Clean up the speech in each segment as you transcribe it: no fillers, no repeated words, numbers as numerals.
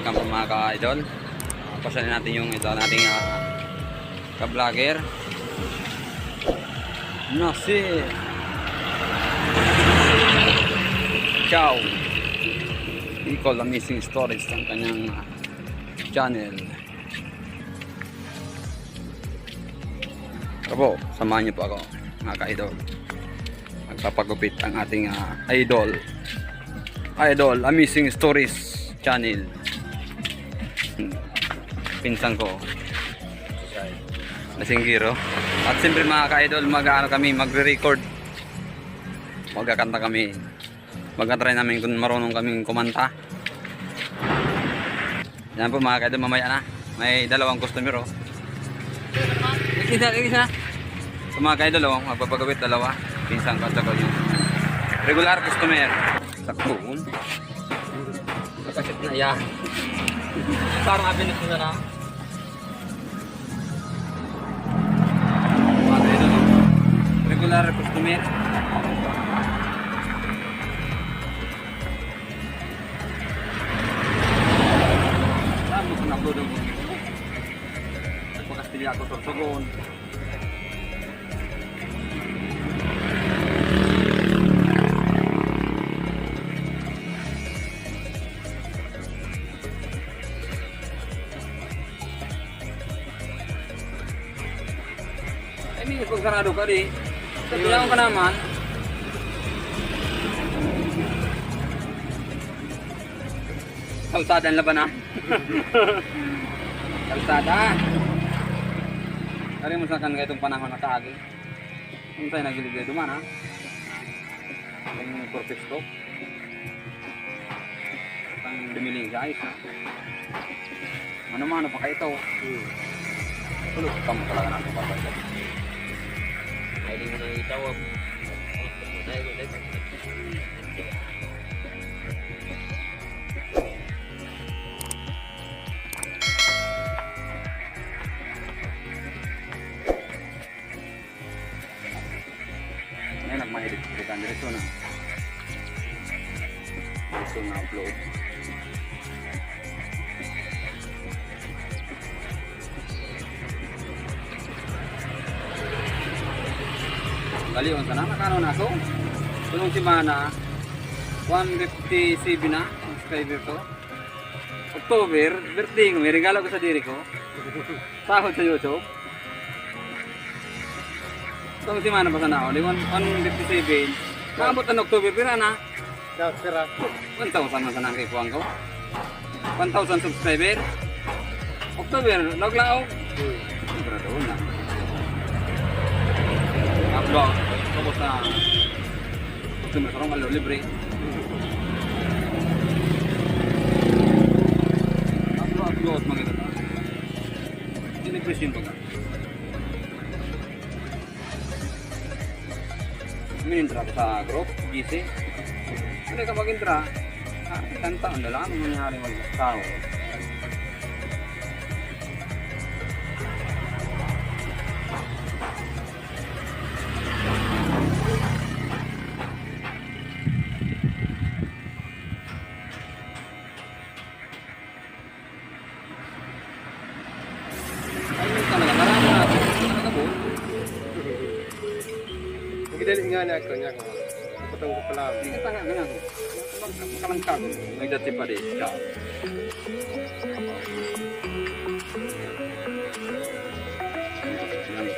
welcome po mga ka-idol. Pasalin natin yung ito nating ka-vlogger. Nasir Chow Nicole Amazing Stories ang kanyang channel. Tara, samahan niyo po ako mga ka-idol. Magpapagupit ang ating idol Amazing Stories channel. Pinsan ko Nasinggiro. At siyempre mga ka-idol, magre-record, magkakanta kami, magkatry namin kung marunong kaming kumanta. Yan po mga ka-idol, mamaya na may dalawang customer oh. Isa. So mga ka-idol oh, magpapagawit dalawa, pinsan ko at saka yung regular customer. Sakboon kasit na ya. Parang abinit ko na mga ka-idol oh, regular customer. Saan mo kung upload ang pagkastilya ako sorsogon. Ini kung sarado ka di. Sabihan ka naman. Kalsada ang laban ah. Kalsada. Kari mo sa kan itong panahon na kaagi. Kung sa'yo nagiligay duman ha. Yung perfect stock. Ang dumiling sa ayos ha. Ano-mano pa kayo ito. Tulog kamo talaga natin papagay. Ay, di mo nang itawag. Ngayon, nagmahidip kan diretso na. Diretso na upload. Kaliwan sana, nakano na ako. Tulong si Mana, 157 na, subscriber to. October, birthday ko, may regalo ko sa diri ko. Sahod sa YouTube. Tulong si Mana pa sana ako, 157. Nakabot ang October, pira na. 1,000 man sana ang kipuan ko. 1,000 subscriber. October, naglao. Siyempre doon na. Upload, tapos na sumasarong alo, libre. Upload, mga ito. Sinipresyon pa ka. Minindra ko sa group, GC. Hindi ka mag-indra, isang taon na lang, ano nangyari mag-tao. Dali nga niya ako. Ipatang ko pala. Hindi ka tanga ganyan. Makalangkag. May dati pa rin. Ciao.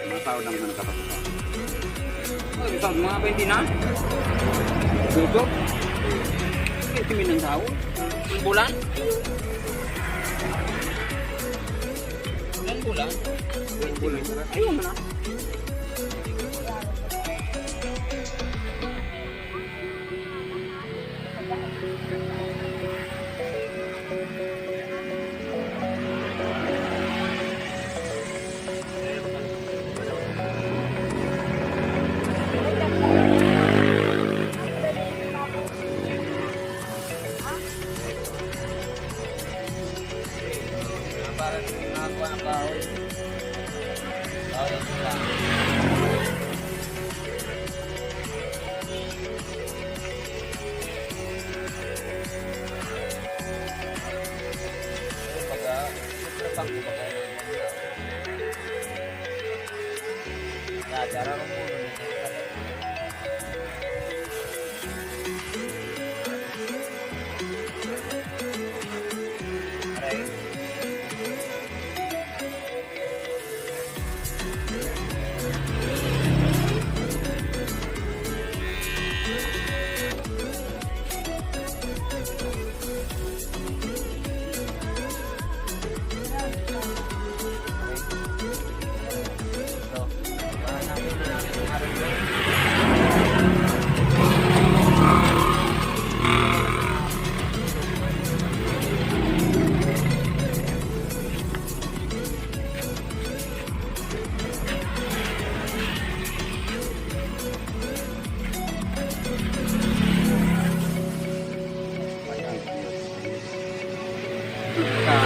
Mga tao lang na nakapasuka. Isang mga 20 na. Dudok. Ito minang tao. Ang bulan. Ang bulan. Ayun na. Para nakakuha ng bahay. utang ko ba kayo? Cara mo muna nito. Aray.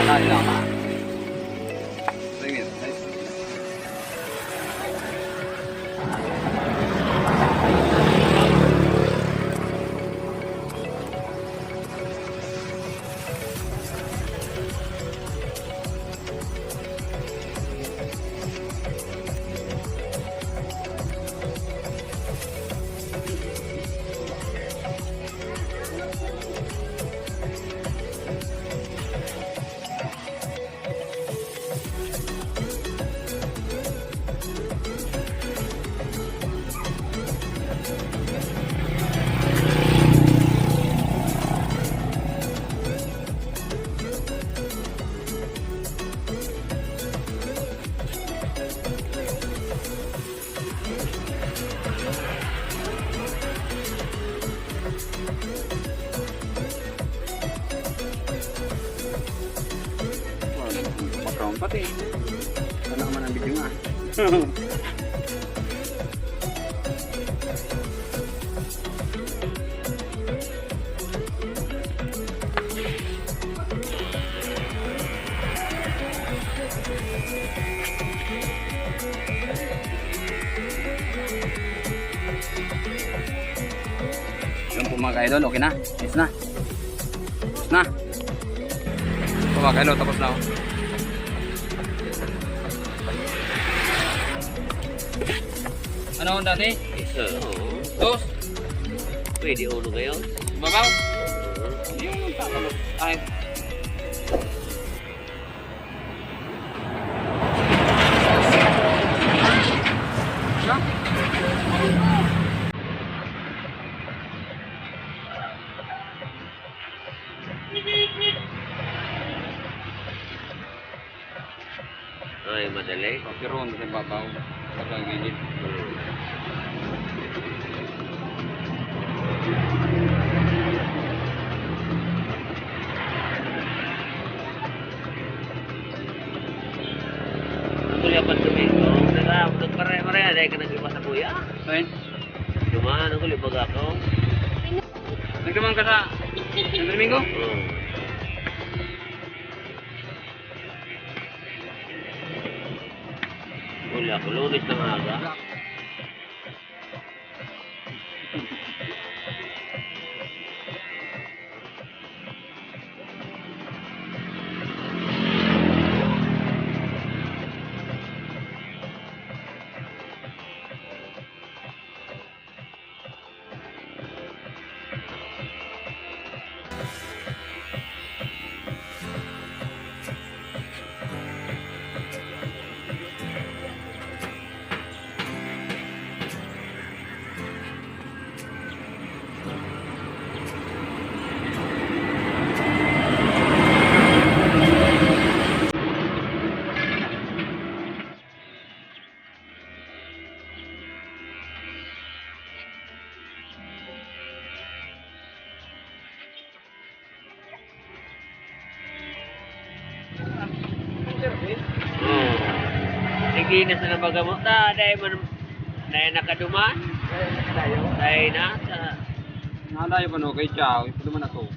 Lari lang ba? Sige, magkaroon pati. Ano naman ang video nga. Yung po mga kaidol, okay na? Yes na? Yes na? Ito mga kaidol, tapos na ako. Ano ang dati? Isa, oo. Dos? Pwede ulo ngayon. Babaw? Hindi mo magtatalog. Ay. Ay, madali. Pero ano sa babaw? Pagkang gilid. Kuya pa Domingo, nagpare-pareha dahil ka nag-iba sa kuya. Ayun. Dumaan ako, libag ako. Nagdamang ka sa San Domingo? Oo. Wala ako, lunes na maaga. Oo. Naglinis na ng bagamot na, dahil man, dahil nakaduman. Dahil na, sa, Nadayo pa no kay Chow. Ito naman ako.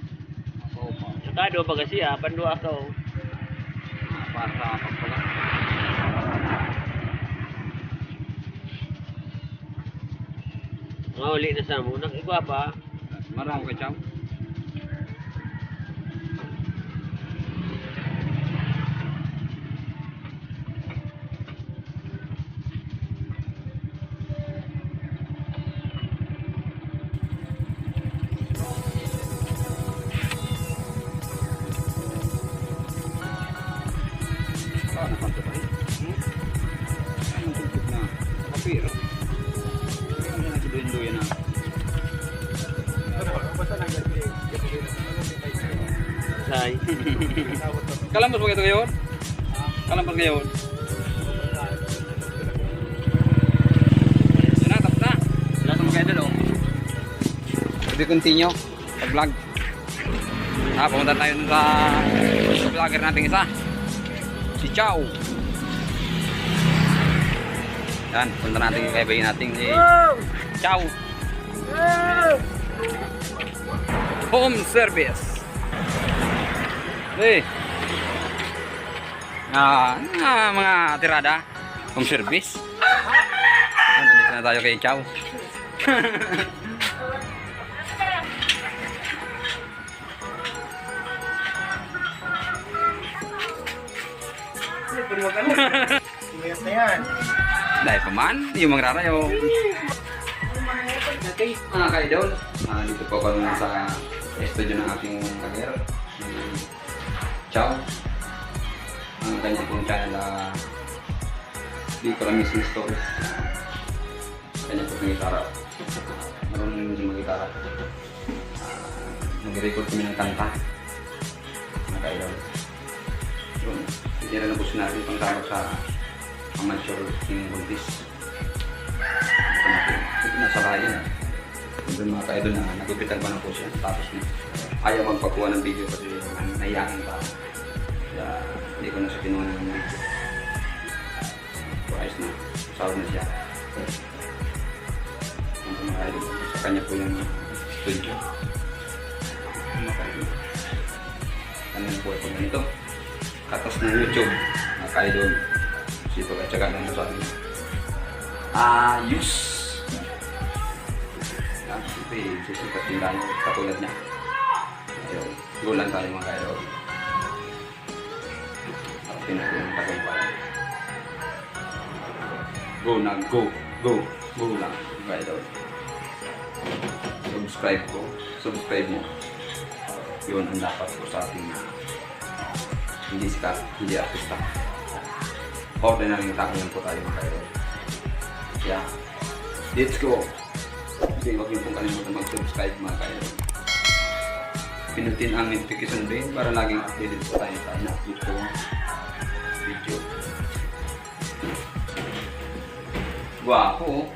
Ako pa. nakado pa kasi pandu ako. Para pagpala. Uli na sa mo, nag-iba pa. Marang kay Chow. Say. Kalambos mo ito ngayon? Kalambos ngayon? Yun na, tapos na. Lahat mo kayo doon, oh. Pwede continue pag-vlog. Pumunta tayo dun sa vlogger nating isa. Si Chow. Yan, punta natin yung kaibayin natin si Chow. Home service. Hey. Mga tirada. Home service. Nandito na tayo kay Chow. Ingat na yan. Dahil pa man, yung magrarayo. Okay, mga ka-idol. Dito po ako sa studio ng ating kager. Chow. Ang kanyang pong channel na di ko lang missing stories. Kanyang pong gitara. Marunong din mag-gitara. Nag-record kami ng kanta. Mga ka-idol. Yun. Hindi rin nabusin natin pang tawag sa amateur team buntis. Ito nasa bahay yan. Yung mga ka-idol na nagupitan pa na po siya. Tapos ayaw magpakuha ng video kasi nahiyakin pa. Kaya hindi ko na siya kinuha ng video. So ayos na. Sahod na siya. Yung mga ka-idol. Sa kanya po yung studio. Yung mga ka-idol. Kanina po ito ganito. Katas ng YouTube. Mga ka-idol. Sito ka tsaga lang sa atin. Ayos. Siyempre, susukat din tayo katulad niya. Ayun, go lang tayo mga ka-idol. At pinagulong tagumpay. Go na, go, go, go lang mga ka-idol. Subscribe mo. Yun ang dapat ko sa ating hindi sikat, hindi artista. Ordinary tao lang po tayo mga ka-idol. Yeah, let's go! Kasi huwag niyo pong kalimutan mag-subscribe mga ka-idol. Pinutin ang notification bell para laging updated po tayo sa na-upload ko video. Gwapo!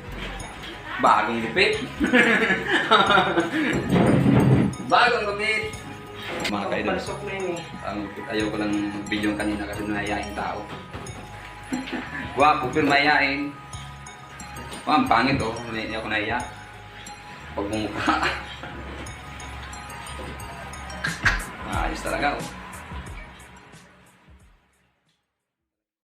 Bagong gupit! Bagong gupit! Mga ka-idol, ang gupit. Ayaw ko lang video kanina kasi nahihain tao. Gwapo pero mahihain. Ang pangit oh, hindi ako nahiya. Pag mumukha. Ayos talaga oh.